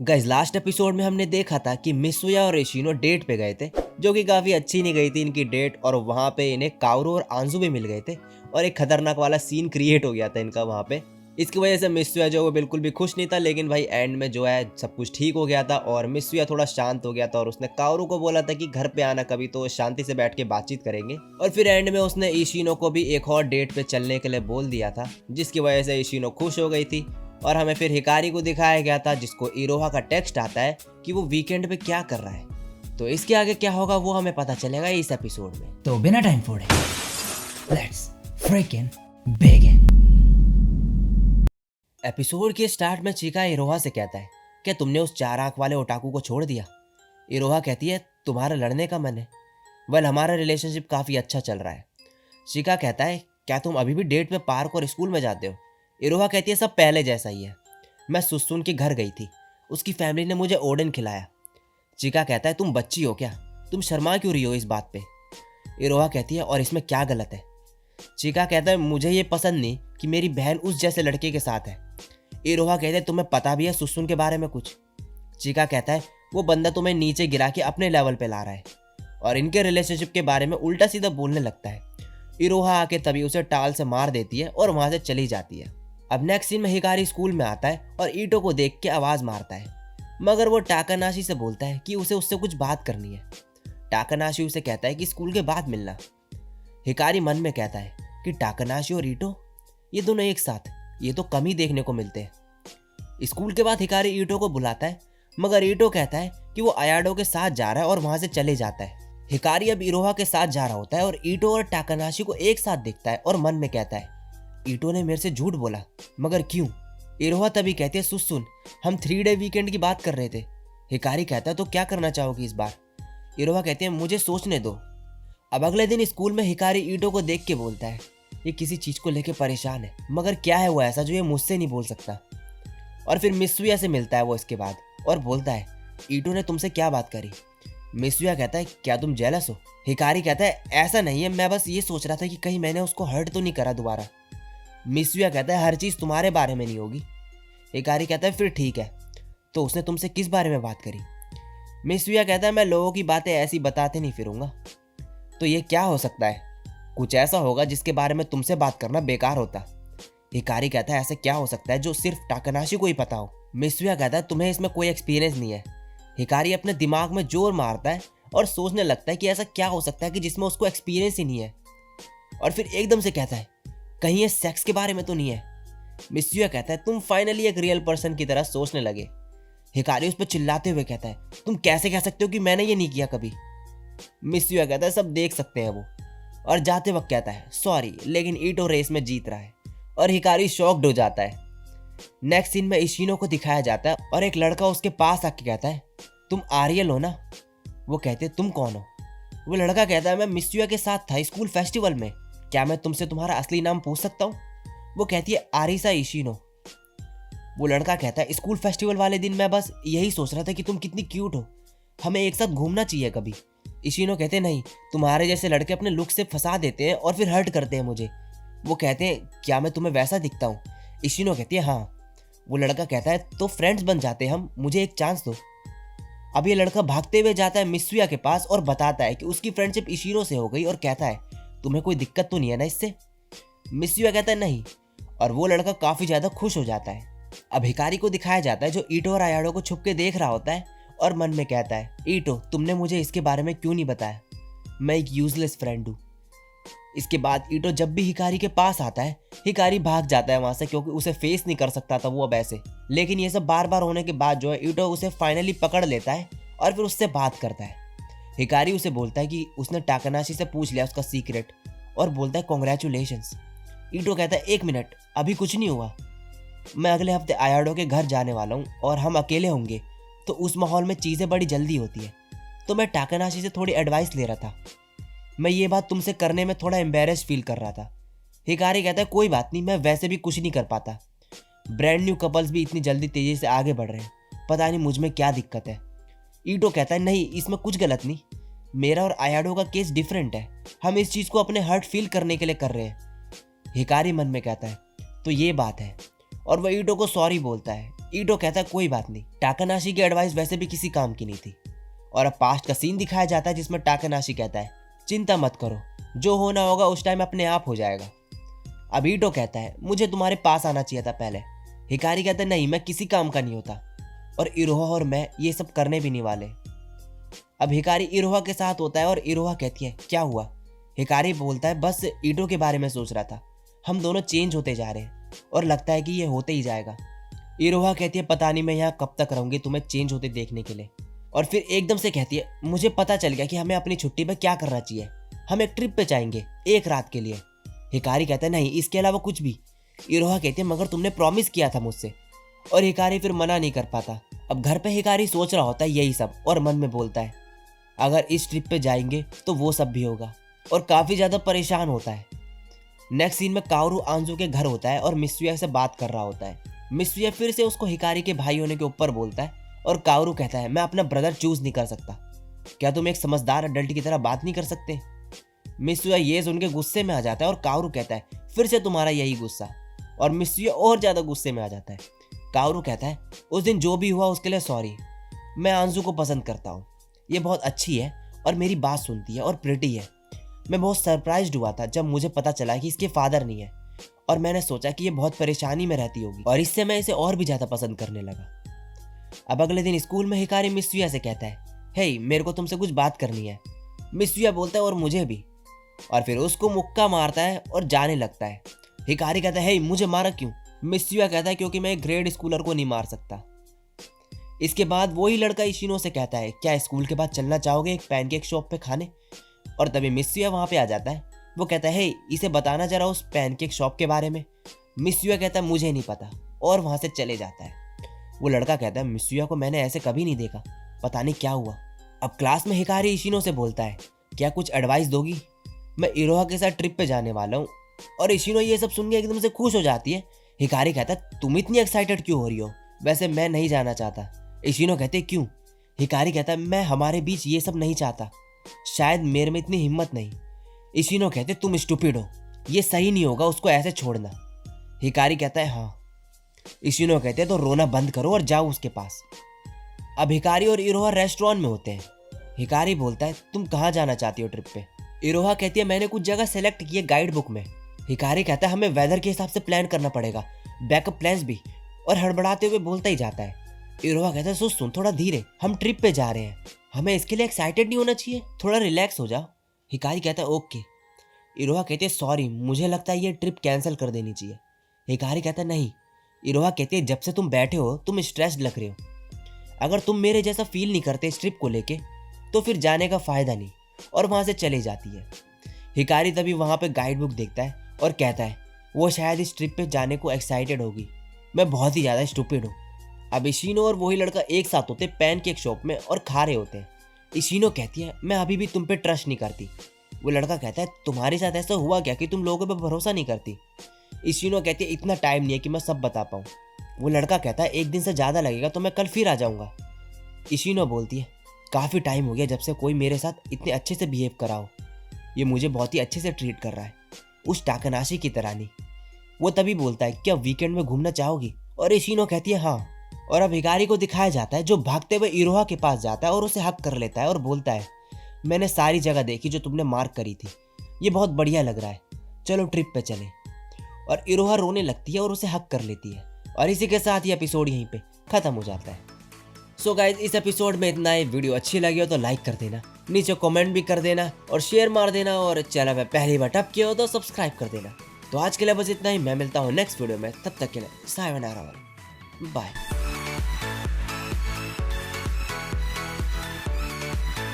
Guys last episode में हमने देखा था कि मिसुया और इशिनो डेट पे गए थे, जो कि काफी अच्छी नहीं गई थी इनकी डेट। और वहां पे इन्हें काओरू और आंजू भी मिल गए थे और एक खतरनाक वाला सीन क्रिएट हो गया था इनका वहां पे। इसकी वजह से मिसुया जो वो बिल्कुल भी खुश नहीं था, लेकिन भाई एंड में जो है सब कुछ ठीक हो गया था और मिसुया थोड़ा शांत हो गया था और उसने काओरू को बोला था कि घर पे आना कभी तो शांति से बैठ के बातचीत करेंगे। और फिर एंड में उसने इशिनो को भी एक और डेट पे चलने के लिए बोल दिया था, जिसकी वजह से इशिनो खुश हो गई थी। और हमें फिर हिकारी को दिखाया गया था, जिसको इरोहा का टेक्स्ट आता है कि वो वीकेंड पे क्या कर रहा है। तो इसके आगे क्या होगा वो हमें पता चलेगा इस एपिसोड में। तो बिना टाइम फोड़े लेट्स फ्रिकिंग बिगिन। एपिसोड के स्टार्ट में चिका इरोहा से कहता है, क्या तुमने उस 4 आंख वाले ओटाकू को छोड़ दिया? इरोहा कहती है, तुम्हारा लड़ने का मन है? वेल, हमारा रिलेशनशिप काफ़ी अच्छा चल रहा है। चिका कहता है, क्या तुम अभी भी डेट में पार्क और स्कूल में जाते हो? इरोहा कहती है, सब पहले जैसा ही है। मैं सुसुन के घर गई थी, उसकी फैमिली ने मुझे ओडेन खिलाया। चिका कहता है, तुम बच्ची हो क्या? तुम शर्मा क्यों रही हो इस बात पे? इरोहा कहती है, और इसमें क्या गलत है? चिका कहता है, मुझे ये पसंद नहीं कि मेरी बहन उस जैसे लड़के के साथ है। इरोहा कहते हैं, तुम्हें पता भी है सुसुन के बारे में कुछ? चिका कहता है, वो बंदा तुम्हें नीचे गिरा के अपने लेवल पे ला रहा है और इनके रिलेशनशिप के बारे में उल्टा सीधा बोलने लगता है। इरोहा आके तभी उसे टाल से मार देती है और वहां से चली जाती है। अब नेक्स्ट सीन में हिकारी स्कूल में आता है और ईटो को देख के आवाज मारता है, मगर वो टाकानाशी से बोलता है कि उसे उससे कुछ बात करनी है। टाकानाशी उसे कहता है कि स्कूल के बाद मिलना। हिकारी मन में कहता है कि टाकानाशी और ईटो, ये दोनों एक साथ, ये तो कम ही देखने को मिलते हैं। स्कूल के बाद हिकारी ईटो को बुलाता है, मगर ईटो कहता है कि वो अयाडो के साथ जा रहा है और वहां से चले जाता है। हिकारी अब इरोहा के साथ जा रहा होता है और ईटो और टाकानाशी को एक साथ देखता है और मन में कहता है, ईटो ने मेरे से झूठ बोला, मगर क्यों? इरोहा तभी कहती है, सुन, हम 3 डे वीकेंड की बात कर रहे थे। हिकारी कहता है, तो क्या करना चाहोगी इस बार? इरोहा कहती है, मुझे सोचने दो। अब अगले दिन स्कूल में हिकारी ईटो को देख के बोलता है, ये किसी चीज को लेके परेशान है, मगर क्या है वो ऐसा जो ये मुझसे नहीं बोल सकता। और फिर मिसुया से मिलता है वो इसके बाद और बोलता है, ईटो ने तुमसे क्या बात करी? मिसुया कहता है, क्या तुम जेलस हो? हिकारी कहता है, ऐसा नहीं है, मैं बस ये सोच रहा था कि कहीं मैंने उसको हर्ट तो नहीं करा दोबारा। मिसुया कहता है, हर चीज तुम्हारे बारे में नहीं होगी। हिकारी कहता है, फिर ठीक है, तो उसने तुमसे किस बारे में बात करी? मिसुया कहता है, मैं लोगों की बातें ऐसी बताते नहीं फिरूंगा। तो ये क्या हो सकता है? कुछ ऐसा होगा जिसके बारे में तुमसे बात करना बेकार होता। हिकारी कहता है, ऐसा क्या हो सकता है जो सिर्फ टाकानाशी को ही पता हो? मिसुया कहता है, तुम्हें इसमें कोई एक्सपीरियंस नहीं है। हिकारी अपने दिमाग में जोर मारता है और सोचने लगता है कि ऐसा क्या हो सकता है कि जिसमें उसको एक्सपीरियंस ही नहीं है। और फिर एकदम से कहता है, कहीं ये सेक्स के बारे में तो नहीं है? मिसुया कहता है, तुम फाइनली एक रियल पर्सन की तरह सोचने लगे। हिकारी उस पर चिल्लाते हुए कहता है, तुम कैसे कह सकते हो कि मैंने ये नहीं किया कभी? मिसुया कहता है, सब देख सकते हैं वो। और जाते वक्त कहता है, सॉरी, लेकिन ईटो रेस में जीत रहा है। और हिकारी शॉक्ड हो जाता है। नेक्स्ट सीन में इशिनो को दिखाया जाता है और एक लड़का उसके पास आके कहता है, तुम आरियल हो ना? वो कहते, तुम कौन हो? वो लड़का कहता है, मैं मिसुया के साथ था स्कूल फेस्टिवल में, क्या मैं तुमसे तुम्हारा असली नाम पूछ सकता हूँ? वो कहती है, आरिसा इशिनो। वो लड़का कहता है, स्कूल फेस्टिवल वाले दिन मैं बस यही सोच रहा था कि तुम कितनी क्यूट हो, हमें एक साथ घूमना चाहिए कभी। इशिनो कहते, नहीं, तुम्हारे जैसे लड़के अपने लुक से फंसा देते हैं और फिर हर्ट करते हैं मुझे। वो कहते हैं, क्या मैं तुम्हें वैसा दिखता हूँ? इशिनो कहती है, हाँ। वो लड़का कहता है, तो फ्रेंड्स बन जाते हम, मुझे एक चांस दो। अब ये लड़का भागते हुए जाता है मिसुया के पास और बताता है कि उसकी फ्रेंडशिप इशिनो से हो गई और कहता है, तुम्हें कोई दिक्कत तो नहीं है ना इससे? मिसुया कहता है, नहीं। और वो लड़का काफी ज्यादा खुश हो जाता है। अब हिकारी को दिखाया जाता है जो ईटो और अयाडो को छुप के देख रहा होता है और मन में कहता है, ईटो, तुमने मुझे इसके बारे में क्यों नहीं बताया? मैं एक यूजलेस फ्रेंड हूँ। इसके बाद ईटो जब भी हिकारी के पास आता है, हिकारी भाग जाता है वहां से, क्योंकि उसे फेस नहीं कर सकता था वो अब ऐसे। लेकिन ये सब बार बार होने के बाद जो है ईटो उसे फाइनली पकड़ लेता है और फिर उससे बात करता है। हिकारी उसे बोलता है कि उसने टाकानाशी से पूछ लिया उसका सीक्रेट और बोलता है, कॉन्ग्रेचुलेशंस। ईटो कहता है, 1 मिनट, अभी कुछ नहीं हुआ। मैं अगले हफ्ते अयाडो के घर जाने वाला हूँ और हम अकेले होंगे, तो उस माहौल में चीज़ें बड़ी जल्दी होती है। तो मैं टाकानाशी से थोड़ी एडवाइस ले रहा था। मैं ये बात तुमसे करने में थोड़ा एम्बेरस फील कर रहा था। हिकारी कहता है, कोई बात नहीं, मैं वैसे भी कुछ नहीं कर पाता। ब्रांड न्यू कपल्स भी इतनी जल्दी तेजी से आगे बढ़ रहे हैं, पता नहीं मुझ में क्या दिक्कत है। ईटो कहता है, नहीं, इसमें कुछ गलत नहीं, मेरा और अयाडो का केस डिफरेंट है, हम इस चीज़ को अपने हर्ट फील करने के लिए कर रहे हैं। हिकारी मन में कहता है, तो ये बात है। और वह ईटो को सॉरी बोलता है ईटो कहता है कोई बात नहीं, टाकानाशी की एडवाइस वैसे भी किसी काम की नहीं थी। और अब पास्ट का सीन दिखाया जाता है जिसमें टाकानाशी कहता है चिंता मत करो, जो होना होगा उस टाइम अपने आप हो जाएगा। अब ईटो कहता है मुझे तुम्हारे पास आना चाहिए था पहले। हिकारी कहता है नहीं, मैं किसी काम का नहीं होता, और इरोहा और मैं ये सब करने भी नहीं वाले। अब हिकारी इरोहा के साथ होता है और इरोहा कहती है क्या हुआ। हिकारी बोलता है बस ईटो के बारे में सोच रहा था, हम दोनों चेंज होते जा रहे हैं और लगता है कि ये होते ही जाएगा। इरोहा कहती है पता नहीं मैं यहाँ कब तक रहूंगी तुम्हें चेंज होते देखने के लिए। और फिर एकदम से कहती है मुझे पता चल गया कि हमें अपनी छुट्टी पे क्या करना चाहिए, हम एक ट्रिप पे जाएंगे 1 रात के लिए। हिकारी कहता है नहीं, इसके अलावा कुछ भी। इरोहा कहती है मगर तुमने प्रॉमिस किया था मुझसे, और हिकारी फिर मना नहीं कर पाता। अब घर पे हिकारी सोच रहा होता है यही सब और मन में बोलता है अगर इस ट्रिप पे जाएंगे तो वो सब भी होगा, और काफी ज्यादा परेशान होता है। नेक्स्ट सीन में काओरू आंजू के घर होता है और मित्सुया से बात कर रहा होता है। मित्सुया फिर से उसको हिकारी के भाई होने के ऊपर बोलता है और काओरू कहता है मैं अपना ब्रदर चूज नहीं कर सकता, क्या तुम एक समझदार अडल्ट की तरह बात नहीं कर सकते। मित्सुया ये सुन के गुस्से में आ जाता है और काओरू कहता है फिर से तुम्हारा यही गुस्सा, और मित्सुया और ज्यादा गुस्से में आ जाता है। काओरू कहता है उस दिन जो भी हुआ उसके लिए सॉरी, मैं आंजू को पसंद करता हूँ, ये बहुत अच्छी है और मेरी बात सुनती है और प्रिटी है। मैं बहुत सरप्राइज्ड हुआ था जब मुझे पता चला कि इसके फादर नहीं है, और मैंने सोचा कि ये बहुत परेशानी में रहती होगी, और इससे मैं इसे और भी ज्यादा पसंद करने लगा। अब अगले दिन स्कूल में हिकारी मित्सुया से कहता है हे मेरे को तुमसे कुछ बात करनी है। मित्सुया बोलता है और मुझे भी, और फिर उसको मुक्का मारता है और जाने लगता है। हिकारी कहता है हे मुझे मारा क्यों। मित्सुया कहता है क्योंकि मैं एक ग्रेड स्कूलर को नहीं मार सकता। इसके बाद वही लड़का इशिनो से कहता है क्या स्कूल के बाद चलना चाहोगे एक पैनकेक शॉप पे खाने, और तभी मित्सुया वहां पे आ जाता है। वो कहता है हे इसे बताना जरा उस पैनकेक शॉप के बारे में। मित्सुया कहता है मुझे नहीं पता, और वहां से चले जाता है। वो लड़का कहता है मित्सुया को मैंने ऐसे कभी नहीं देखा, पता नहीं क्या हुआ। अब क्लास में हिकारी इशिनो से बोलता है क्या कुछ एडवाइस दोगी, मैं इरोहा के साथ ट्रिप पे जाने वाला हूँ। और इशिनो ये सब सुन के एकदम से खुश हो जाती है। हिकारी कहता है तुम इतनी एक्साइटेड क्यों हो रही हो, वैसे मैं नहीं जाना चाहता। इशिनो कहते क्यों। हिकारी कहता है मैं हमारे बीच ये सब नहीं चाहता, शायद मेरे में इतनी हिम्मत नहीं। इशिनो कहते तुम स्टूपिड हो, ये सही नहीं होगा उसको ऐसे छोड़ना। हिकारी कहता है हाँ। इशिनो कहते तो रोना बंद करो और जाओ उसके पास। अब हिकारी और इरोहा रेस्टोरेंट में होते हैं। हिकारी बोलता है तुम कहाँ जाना चाहती हो ट्रिप पे। इरोहा कहती है मैंने कुछ जगह सेलेक्ट की है गाइड बुक में। हिकारी कहता है हमें वेदर के हिसाब से प्लान करना पड़ेगा, बैकअप प्लान्स भी, और हड़बड़ाते हुए बोलता ही जाता है। इरोहा कहता है सुन थोड़ा धीरे, हम ट्रिप पे जा रहे हैं, हमें इसके लिए एक्साइटेड नहीं होना चाहिए, थोड़ा रिलैक्स हो जाओ। हिकारी कहता है ओके। इरोहा कहते हैं सॉरी मुझे लगता है ये ट्रिप कैंसिल कर देनी चाहिए। हिकारी कहता है नहीं। इरोहा कहते हैं जब से तुम बैठे हो तुम स्ट्रेस्ड लग रहे हो, अगर तुम मेरे जैसा फील नहीं करते इस ट्रिप को लेके तो फिर जाने का फायदा नहीं, और वहां से चले जाती है। हिकारी तभी वहां पे गाइड बुक देखता है और कहता है वो शायद इस ट्रिप पे जाने को एक्साइटेड होगी, मैं बहुत ही ज्यादा स्टूपिड हूँ। अब इशिनो और वही लड़का एक साथ होते पैनकेक शॉप में और खा रहे होते हैं। इशिनो कहती है मैं अभी भी तुम पे ट्रस्ट नहीं करती। वो लड़का कहता है तुम्हारे साथ ऐसा हुआ क्या कि तुम लोगों पे भरोसा नहीं करती। इशिनो कहती है इतना टाइम नहीं है कि मैं सब बता पाऊँ। वो लड़का कहता है 1 दिन से ज़्यादा लगेगा तो मैं कल फिर आ जाऊँगा। इशिनो बोलती है काफ़ी टाइम हो गया जब से कोई मेरे साथ इतने अच्छे से बिहेव करा हो, ये मुझे बहुत ही अच्छे से ट्रीट कर रहा है, उस टाकानाशी की तरह नहीं। वो तभी बोलता है क्या वीकेंड में घूमना चाहोगी, और इशिनो कहती है हाँ। और अब हिकारी को दिखाया जाता है जो भागते हुए इरोहा के पास जाता है और उसे हक कर लेता है और बोलता है मैंने सारी जगह देखी जो तुमने मार्क करी थी, ये बहुत बढ़िया लग रहा है, चलो ट्रिप पे चले। और इरोहा रोने लगती है और उसे हक कर लेती है, और इसी के साथ ये एपिसोड यहीं पे खत्म हो जाता है। सो गाइज इस एपिसोड में इतना ही। वीडियो अच्छी लगी हो तो लाइक कर देना, नीचे कमेंट भी कर देना और शेयर मार देना, और चैनल पे पहली बार टप किया हो तो सब्सक्राइब कर देना। तो आज के लिए बस इतना ही, मैं मिलता हूँ नेक्स्ट वीडियो में, तब तक के लिए सायोनारा, बाय।